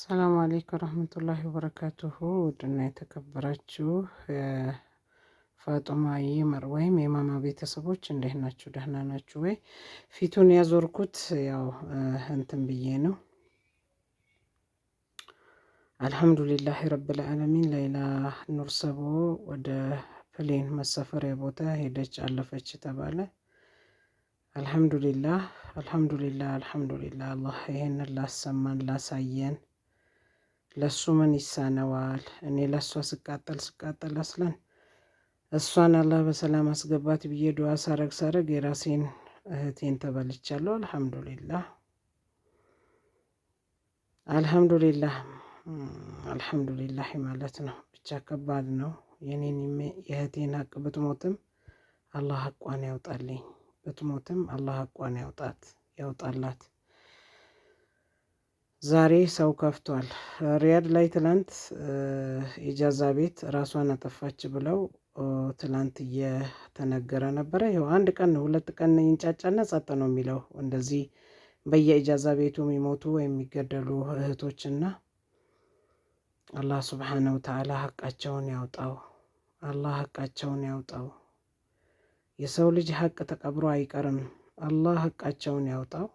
ሰላም አለይኩም ወራህመቱላሂ ወበረካቱሁ። ውድና የተከበራችሁ የፋጡማ ይመር ወይም የማማ ቤተሰቦች እንዴት ናችሁ? ደህና ናችሁ ወይ? ፊቱን ያዞርኩት ያው እንትን ብዬ ነው። አልሐምዱሊላህ ረብል ዓለሚን። ሌላ ኑር ሰቦ ወደ ፕሌን መሳፈሪያ ቦታ ሄደች አለፈች ተባለ። አልሐምዱሊላህ አልሐምዱሊላህ አልሐምዱሊላህ። አላህ ይሄንን ላሰማን ላሳየን። ለሱ ምን ይሳነዋል? እኔ ለሷ ስቃጠል አስለን እሷን አላህ በሰላም አስገባት ብዬ ዱዓ ሳረግ የራሴን እህቴን ተበልቻለሁ። አልሐምዱሊላህ አልሐምዱሊላህ አልሐምዱሊላህ ማለት ነው። ብቻ ከባድ ነው። የኔን የእህቴን ሀቅ ብትሞትም አላህ ሀቋን ያውጣልኝ፣ ብትሞትም አላህ ሀቋን ያውጣላት። ዛሬ ሰው ከፍቷል። ሪያድ ላይ ትላንት ኢጃዛ ቤት ራሷን አጠፋች ብለው ትላንት እየተነገረ ነበረ። ይኸው አንድ ቀን ሁለት ቀን ይንጫጫና ጸጥ ነው የሚለው። እንደዚህ በየኢጃዛ ቤቱ የሚሞቱ ወይም የሚገደሉ እህቶችና አላህ ሱብሓነሁ ወተዓላ ሀቃቸውን ያውጣው። አላህ ሀቃቸውን ያውጣው። የሰው ልጅ ሀቅ ተቀብሮ አይቀርም። አላህ ሀቃቸውን ያውጣው።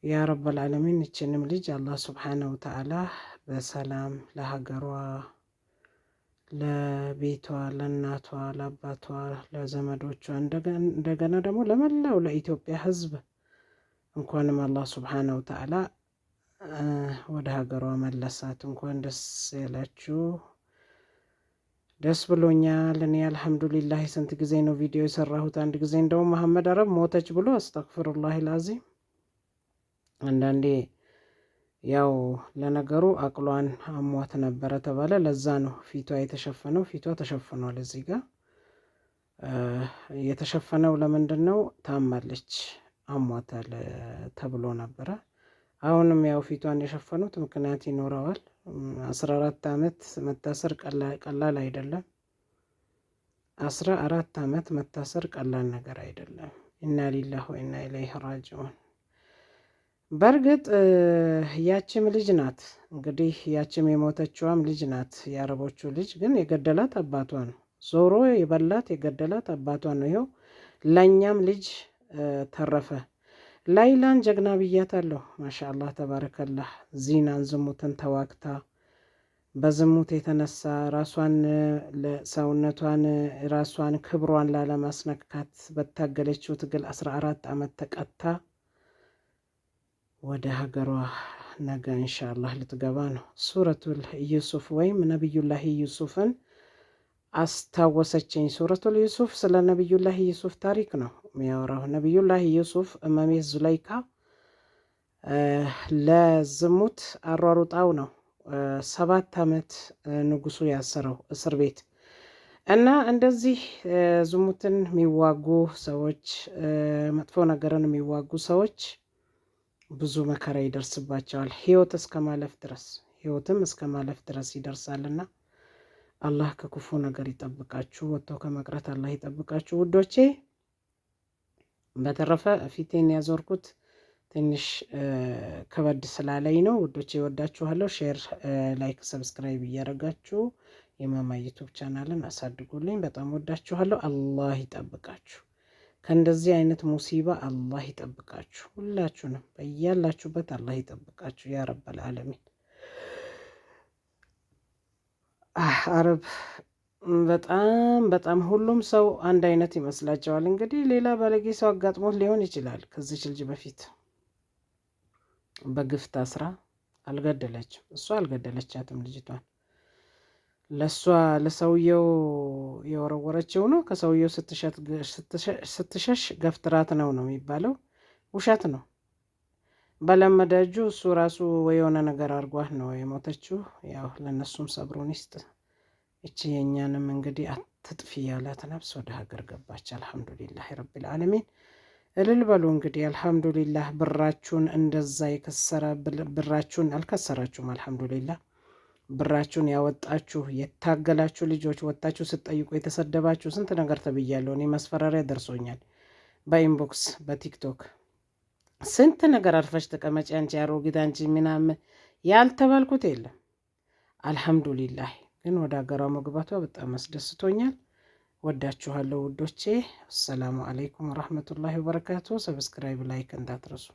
ያ ረበል ዓለሚን። ይችንም ልጅ አላህ ሱብሓነሁ ወተዓላ በሰላም ለሀገሯ፣ ለቤቷ፣ ለእናቷ፣ ለአባቷ፣ ለዘመዶቿ እንደገና ደግሞ ለመላው ለኢትዮጵያ ሕዝብ እንኳንም አላህ ሱብሓነሁ ወተዓላ ወደ ሀገሯ መለሳት። እንኳን ደስ ያላችሁ። ደስ ብሎኛል። እኔ አልሐምዱሊላህ። ስንት ጊዜ ነው ቪዲዮ የሰራሁት? አንድ ጊዜ እንደውም መሐመድ አረብ ሞተች ብሎ አስተግፍሩላህ ልዓዚም። አንዳንዴ ያው ለነገሩ አቅሏን አሟት ነበረ ተባለ። ለዛ ነው ፊቷ የተሸፈነው። ፊቷ ተሸፍኗል። እዚህ ጋር የተሸፈነው ለምንድን ነው? ታማለች፣ አሟታል ተብሎ ነበረ። አሁንም ያው ፊቷን የሸፈኑት ምክንያት ይኖረዋል። 14 ዓመት መታሰር ቀላል አይደለም። 14 ዓመት መታሰር ቀላል ነገር አይደለም። ኢና ሊላህ ወኢና ኢለይሂ ራጂዑን። በእርግጥ ያችም ልጅ ናት እንግዲህ፣ ያችም የሞተችዋም ልጅ ናት። የአረቦቹ ልጅ ግን የገደላት አባቷ ነው። ዞሮ የበላት የገደላት አባቷ ነው። ይኸው ለእኛም ልጅ ተረፈ። ላይላን ጀግና ብያታለሁ። ማሻአላህ ተባረከላህ። ዚናን ዝሙትን ተዋግታ በዝሙት የተነሳ ራሷን ሰውነቷን ራሷን ክብሯን ላለማስነካት በታገለችው ትግል 14 ዓመት ተቀጣ ወደ ሀገሯ ነገ ኢንሻአላህ ልትገባ ነው። ሱረቱል ዩሱፍ ወይም ነቢዩላህ ዩሱፍን አስታወሰችኝ። ሱረቱል ዩሱፍ ስለ ነቢዩላህ ዩሱፍ ታሪክ ነው የሚያወራው። ነቢዩላህ ዩሱፍ እመሜ ዙለይካ ለዝሙት አሯሩጣው ነው 7 ዓመት ንጉሱ ያሰረው እስር ቤት። እና እንደዚህ ዝሙትን የሚዋጉ ሰዎች፣ መጥፎ ነገርን የሚዋጉ ሰዎች ብዙ መከራ ይደርስባቸዋል። ህይወትም እስከ ማለፍ ድረስ ይደርሳልና አላህ ከክፉ ነገር ይጠብቃችሁ፣ ወጥቶ ከመቅረት አላህ ይጠብቃችሁ ውዶቼ። በተረፈ ፊቴን ያዞርኩት ትንሽ ከበድ ስላለኝ ነው ውዶቼ። ወዳችኋለሁ። ሼር፣ ላይክ፣ ሰብስክራይብ እያደረጋችሁ የማማ ዩቱብ ቻናልን አሳድጉልኝ። በጣም ወዳችኋለሁ። አላህ ይጠብቃችሁ። ከእንደዚህ አይነት ሙሲባ አላህ ይጠብቃችሁ። ሁላችሁንም በያላችሁበት አላህ ይጠብቃችሁ ያ ረበል ዓለሚን። አረብ በጣም ሁሉም ሰው አንድ አይነት ይመስላቸዋል። እንግዲህ ሌላ ባለጌ ሰው አጋጥሞት ሊሆን ይችላል። ከዚች ልጅ በፊት በግፍ ታስራ አልገደለችም። እሷ አልገደለቻትም ልጅቷን። ለሰውየው የወረወረችው ነው። ከሰውየው ስትሸሽ ገፍትራት ነው የሚባለው። ውሸት ነው። በለመደ እጁ እሱ ራሱ የሆነ ነገር አድርጓት ነው የሞተችው። ያው ለእነሱም ሰብሩን ይስጥ። እቺ የእኛንም እንግዲህ አትጥፊ ያላት ነፍስ ወደ ሀገር ገባች። አልሐምዱሊላህ ረቢል ዓለሚን። እልል በሉ እንግዲህ አልሐምዱሊላህ። ብራችሁን እንደዛ የከሰረ ብራችሁን አልከሰራችሁም። አልሐምዱሊላህ ብራችሁን ያወጣችሁ የታገላችሁ ልጆች፣ ወጣችሁ ስትጠይቁ የተሰደባችሁ ስንት ነገር ተብያለሁ። እኔ መስፈራሪያ ደርሶኛል በኢንቦክስ በቲክቶክ ስንት ነገር አልፈሽ ተቀመጪ አንቺ አሮጊት አንቺ ምናምን ያልተባልኩት የለም። አልሐምዱሊላህ ግን ወደ ሀገሯ መግባቷ በጣም አስደስቶኛል። ወዳችኋለሁ ውዶቼ። አሰላሙ አለይኩም ወረህመቱላሂ ወበረካቱ። ሰብስክራይብ ላይክ እንዳትረሱ።